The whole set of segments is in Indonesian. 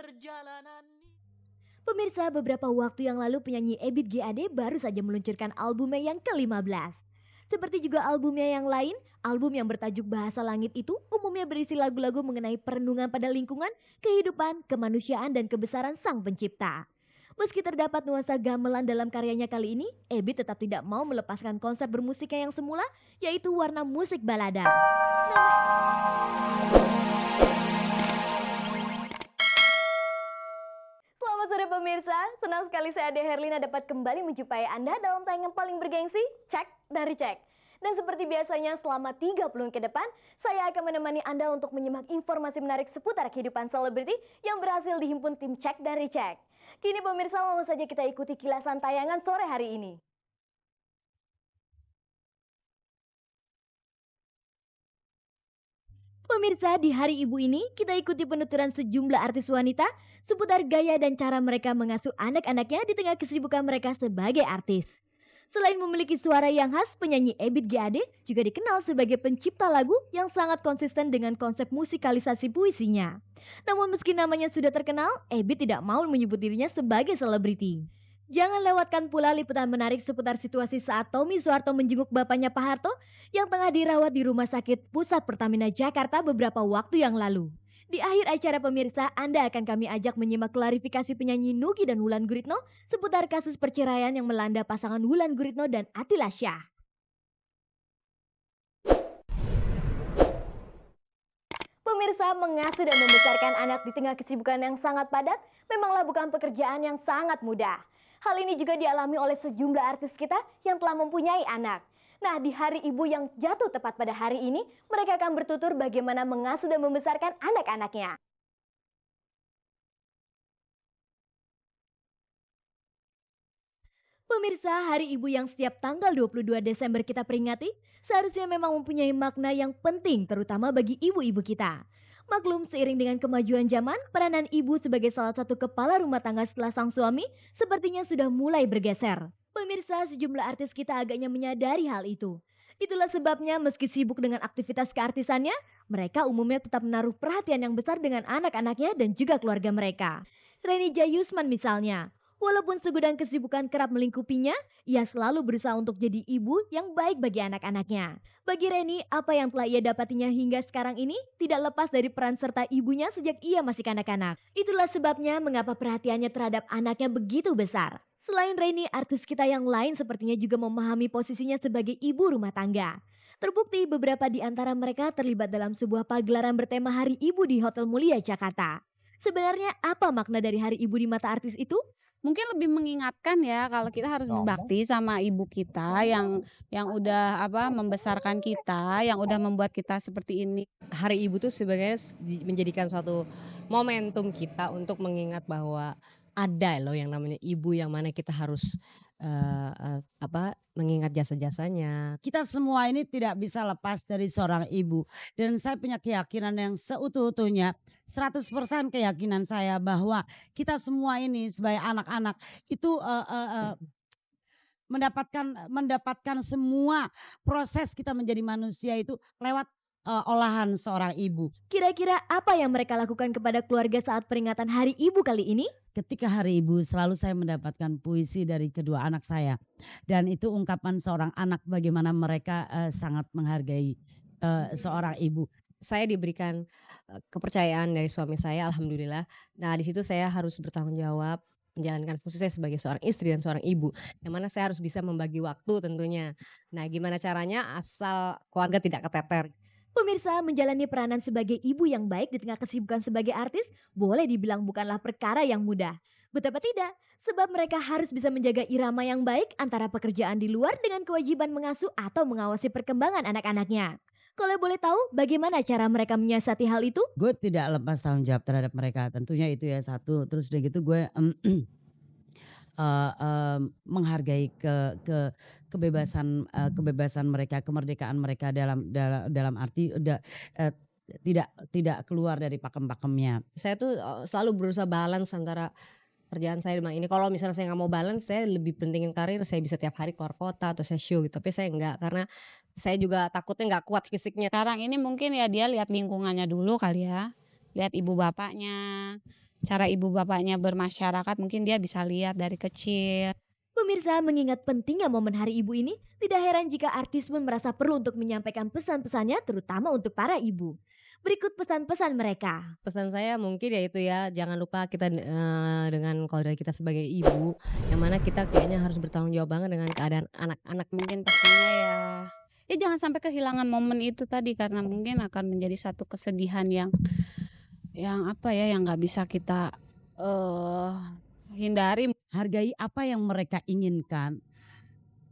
perjalanan. Pemirsa, beberapa waktu yang lalu penyanyi Ebit GAD baru saja meluncurkan albumnya yang ke-15. Seperti juga albumnya yang lain, album yang bertajuk Bahasa Langit itu umumnya berisi lagu-lagu mengenai perenungan pada lingkungan, kehidupan, kemanusiaan, dan kebesaran Sang Pencipta. Meski terdapat nuansa gamelan dalam karyanya kali ini, Ebit tetap tidak mau melepaskan konsep bermusiknya yang semula, yaitu warna musik balada. Selamat sore pemirsa, senang sekali saya Ade Herlina dapat kembali menjumpai Anda dalam tayangan paling bergengsi, Cek dari Cek. Dan seperti biasanya selama 30 menit ke depan, saya akan menemani Anda untuk menyimak informasi menarik seputar kehidupan selebriti yang berhasil dihimpun tim Cek dari Cek. Kini pemirsa, langsung saja kita ikuti kilasan tayangan sore hari ini. Pemirsa, di Hari Ibu ini kita ikuti penuturan sejumlah artis wanita seputar gaya dan cara mereka mengasuh anak-anaknya di tengah kesibukan mereka sebagai artis. Selain memiliki suara yang khas, penyanyi Ebit GAD juga dikenal sebagai pencipta lagu yang sangat konsisten dengan konsep musikalisasi puisinya. Namun meski namanya sudah terkenal, Ebit tidak mau menyebut dirinya sebagai selebriti. Jangan lewatkan pula liputan menarik seputar situasi saat Tommy Soeharto menjenguk bapaknya Pak Harto yang tengah dirawat di Rumah Sakit Pusat Pertamina Jakarta beberapa waktu yang lalu. Di akhir acara pemirsa, Anda akan kami ajak menyimak klarifikasi penyanyi Nugi dan Wulan Guritno seputar kasus perceraian yang melanda pasangan Wulan Guritno dan Attila Syah. Pemirsa, mengasuh dan membesarkan anak di tengah kesibukan yang sangat padat memanglah bukan pekerjaan yang sangat mudah. Hal ini juga dialami oleh sejumlah artis kita yang telah mempunyai anak. Nah, di Hari Ibu yang jatuh tepat pada hari ini, mereka akan bertutur bagaimana mengasuh dan membesarkan anak-anaknya. Pemirsa, Hari Ibu yang setiap tanggal 22 Desember kita peringati seharusnya memang mempunyai makna yang penting terutama bagi ibu-ibu kita. Maklum, seiring dengan kemajuan zaman, peranan ibu sebagai salah satu kepala rumah tangga setelah sang suami sepertinya sudah mulai bergeser. Pemirsa, sejumlah artis kita agaknya menyadari hal itu. Itulah sebabnya meski sibuk dengan aktivitas keartisannya, mereka umumnya tetap menaruh perhatian yang besar dengan anak-anaknya dan juga keluarga mereka. Reni Jayusman misalnya, walaupun segudang kesibukan kerap melingkupinya, ia selalu berusaha untuk jadi ibu yang baik bagi anak-anaknya. Bagi Reni, apa yang telah ia dapatinya hingga sekarang ini tidak lepas dari peran serta ibunya sejak ia masih kanak-kanak. Itulah sebabnya mengapa perhatiannya terhadap anaknya begitu besar. Selain Reni, artis kita yang lain sepertinya juga memahami posisinya sebagai ibu rumah tangga. Terbukti beberapa di antara mereka terlibat dalam sebuah pagelaran bertema Hari Ibu di Hotel Mulia, Jakarta. Sebenarnya apa makna dari Hari Ibu di mata artis itu? Mungkin lebih mengingatkan ya kalau kita harus berbakti sama ibu kita yang udah membesarkan kita, yang udah membuat kita seperti ini. Hari Ibu tuh sebenarnya menjadikan suatu momentum kita untuk mengingat bahwa ada loh yang namanya ibu yang mana kita harus mengingat jasa-jasanya. Kita semua ini tidak bisa lepas dari seorang ibu. Dan saya punya keyakinan yang seutuh-utuhnya, 100% keyakinan saya bahwa kita semua ini sebagai anak-anak itu mendapatkan semua proses kita menjadi manusia itu lewat olahan seorang ibu. Kira-kira apa yang mereka lakukan kepada keluarga saat peringatan Hari Ibu kali ini? Ketika Hari Ibu selalu saya mendapatkan puisi dari kedua anak saya. Dan itu ungkapan seorang anak bagaimana mereka sangat menghargai seorang ibu. Saya diberikan kepercayaan dari suami saya, alhamdulillah. Nah, di situ saya harus bertanggung jawab menjalankan fungsi saya sebagai seorang istri dan seorang ibu, yang mana saya harus bisa membagi waktu tentunya. Nah, gimana caranya asal keluarga tidak keteter. Pemirsa, menjalani peranan sebagai ibu yang baik di tengah kesibukan sebagai artis boleh dibilang bukanlah perkara yang mudah. Betapa tidak, sebab mereka harus bisa menjaga irama yang baik antara pekerjaan di luar dengan kewajiban mengasuh atau mengawasi perkembangan anak-anaknya. Kalau boleh tahu, bagaimana cara mereka menyiasati hal itu? Gue tidak lepas tanggung jawab terhadap mereka, tentunya itu ya satu. Terus udah gitu gue menghargai kebebasan mereka, kemerdekaan mereka dalam arti udah tidak keluar dari pakem-pakemnya. Saya tuh selalu berusaha balance antara kerjaan saya dengan ini. Kalau misalnya saya nggak mau balance, saya lebih pentingin karir. Saya bisa tiap hari keluar kota atau saya show gitu. Tapi saya nggak, karena saya juga takutnya nggak kuat fisiknya. Sekarang ini mungkin ya dia lihat lingkungannya dulu kali ya, lihat ibu bapaknya, cara ibu bapaknya bermasyarakat mungkin dia bisa lihat dari kecil. Pemirsa, mengingat pentingnya momen Hari Ibu ini, tidak heran jika artis pun merasa perlu untuk menyampaikan pesan-pesannya terutama untuk para ibu. Berikut pesan-pesan mereka. Pesan saya mungkin ya itu ya, jangan lupa kita, dengan kalau dari kita sebagai ibu, yang mana kita kayaknya harus bertanggung jawab banget dengan keadaan anak-anak. Mungkin pastinya ya jangan sampai kehilangan momen itu tadi karena mungkin akan menjadi satu kesedihan yang apa ya, yang nggak bisa kita, hindari. Hargai apa yang mereka inginkan.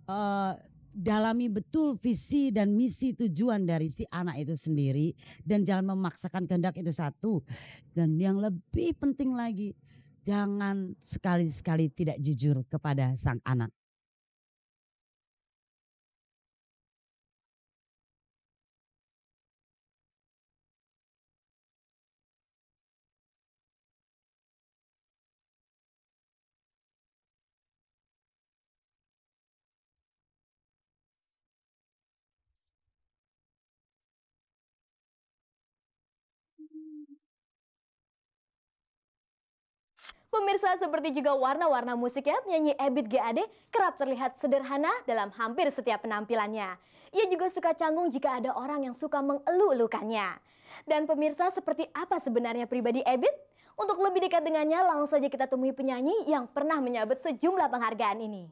eh, Dalami betul visi dan misi tujuan dari si anak itu sendiri dan jangan memaksakan kehendak itu satu. Dan yang lebih penting lagi, jangan sekali-sekali tidak jujur kepada sang anak. Pemirsa, seperti juga warna-warna musiknya, penyanyi Ebit GAD kerap terlihat sederhana dalam hampir setiap penampilannya. Ia juga suka canggung jika ada orang yang suka mengeluh-elukannya. Dan pemirsa, seperti apa sebenarnya pribadi Ebit? Untuk lebih dekat dengannya, langsung saja kita temui penyanyi yang pernah menyabet sejumlah penghargaan ini.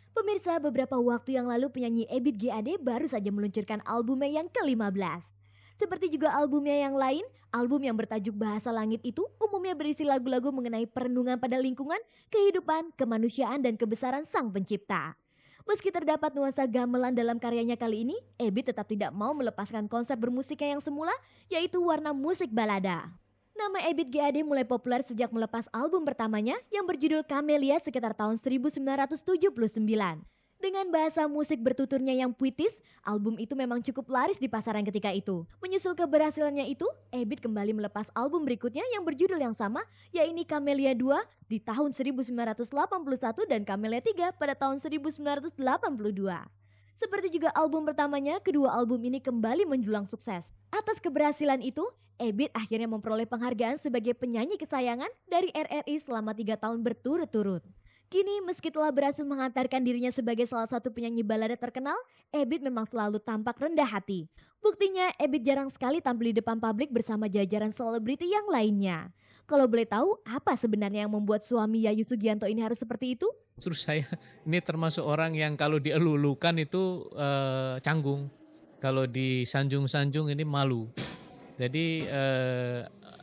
Pemirsa, beberapa waktu yang lalu penyanyi Ebit GAD baru saja meluncurkan albumnya yang ke-15. Seperti juga albumnya yang lain, album yang bertajuk Bahasa Langit itu umumnya berisi lagu-lagu mengenai perenungan pada lingkungan, kehidupan, kemanusiaan, dan kebesaran Sang Pencipta. Meski terdapat nuansa gamelan dalam karyanya kali ini, Ebit tetap tidak mau melepaskan konsep bermusiknya yang semula, yaitu warna musik balada. Nama Ebit GAD mulai populer sejak melepas album pertamanya yang berjudul Camellia sekitar tahun 1979. Dengan bahasa musik bertuturnya yang puitis, album itu memang cukup laris di pasaran ketika itu. Menyusul keberhasilannya itu, Ebit kembali melepas album berikutnya yang berjudul yang sama, yaitu Camellia 2 di tahun 1981 dan Camellia 3 pada tahun 1982. Seperti juga album pertamanya, kedua album ini kembali menjulang sukses. Atas keberhasilan itu, Ebit akhirnya memperoleh penghargaan sebagai penyanyi kesayangan dari RRI selama 3 tahun berturut-turut. Kini meski telah berhasil menghantarkan dirinya sebagai salah satu penyanyi balada terkenal, Ebit memang selalu tampak rendah hati. Buktinya Ebit jarang sekali tampil di depan publik bersama jajaran selebriti yang lainnya. Kalau boleh tahu, apa sebenarnya yang membuat suami Yayu Sugianto ini harus seperti itu? Terus saya ini termasuk orang yang kalau dielulukan itu canggung. Kalau disanjung-sanjung ini malu. Jadi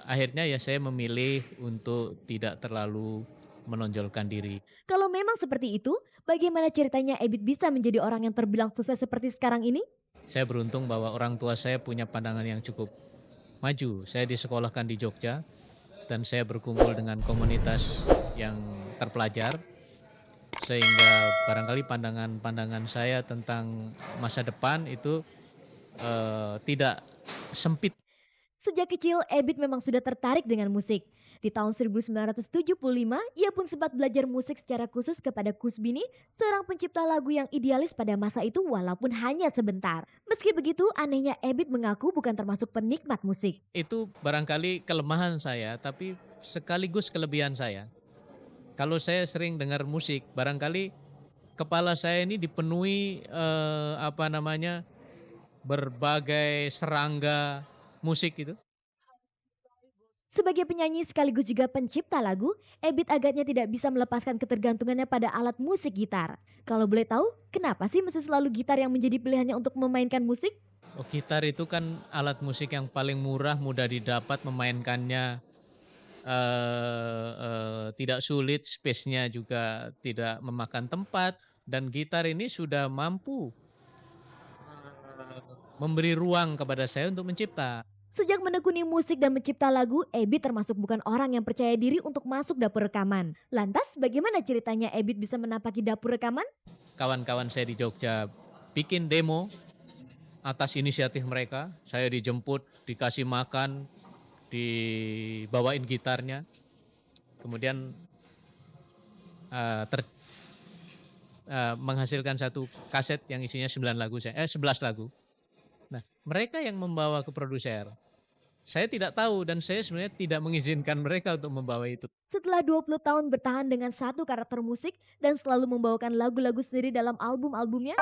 akhirnya ya saya memilih untuk tidak terlalu menonjolkan diri. Kalau memang seperti itu, bagaimana ceritanya Ebit bisa menjadi orang yang terbilang sukses seperti sekarang ini? Saya beruntung bahwa orang tua saya punya pandangan yang cukup maju. Saya disekolahkan di Jogja dan saya berkumpul dengan komunitas yang terpelajar. Sehingga barangkali pandangan-pandangan saya tentang masa depan itu tidak sempit. Sejak kecil, Ebit memang sudah tertarik dengan musik. Di tahun 1975, ia pun sempat belajar musik secara khusus kepada Kusbini, seorang pencipta lagu yang idealis pada masa itu walaupun hanya sebentar. Meski begitu, anehnya Ebit mengaku bukan termasuk penikmat musik. Itu barangkali kelemahan saya, tapi sekaligus kelebihan saya. Kalau saya sering dengar musik, barangkali kepala saya ini dipenuhi berbagai serangga musik itu. Sebagai penyanyi sekaligus juga pencipta lagu, Ebit agaknya tidak bisa melepaskan ketergantungannya pada alat musik gitar. Kalau boleh tahu, kenapa sih mesti selalu gitar yang menjadi pilihannya untuk memainkan musik? Oh, gitar itu kan alat musik yang paling murah, mudah didapat, memainkannya tidak sulit, space-nya juga tidak memakan tempat, dan gitar ini sudah mampu memberi ruang kepada saya untuk mencipta. Sejak menekuni musik dan mencipta lagu, Ebit termasuk bukan orang yang percaya diri untuk masuk dapur rekaman. Lantas, bagaimana ceritanya Ebit bisa menapaki dapur rekaman? Kawan-kawan saya di Jogja bikin demo atas inisiatif mereka. Saya dijemput, dikasih makan, dibawain gitarnya. Kemudian menghasilkan satu kaset yang isinya 11 lagu. mereka yang membawa ke produser. Saya tidak tahu dan saya sebenarnya tidak mengizinkan mereka untuk membawa itu. Setelah 20 tahun bertahan dengan satu karakter musik dan selalu membawakan lagu-lagu sendiri dalam album-albumnya,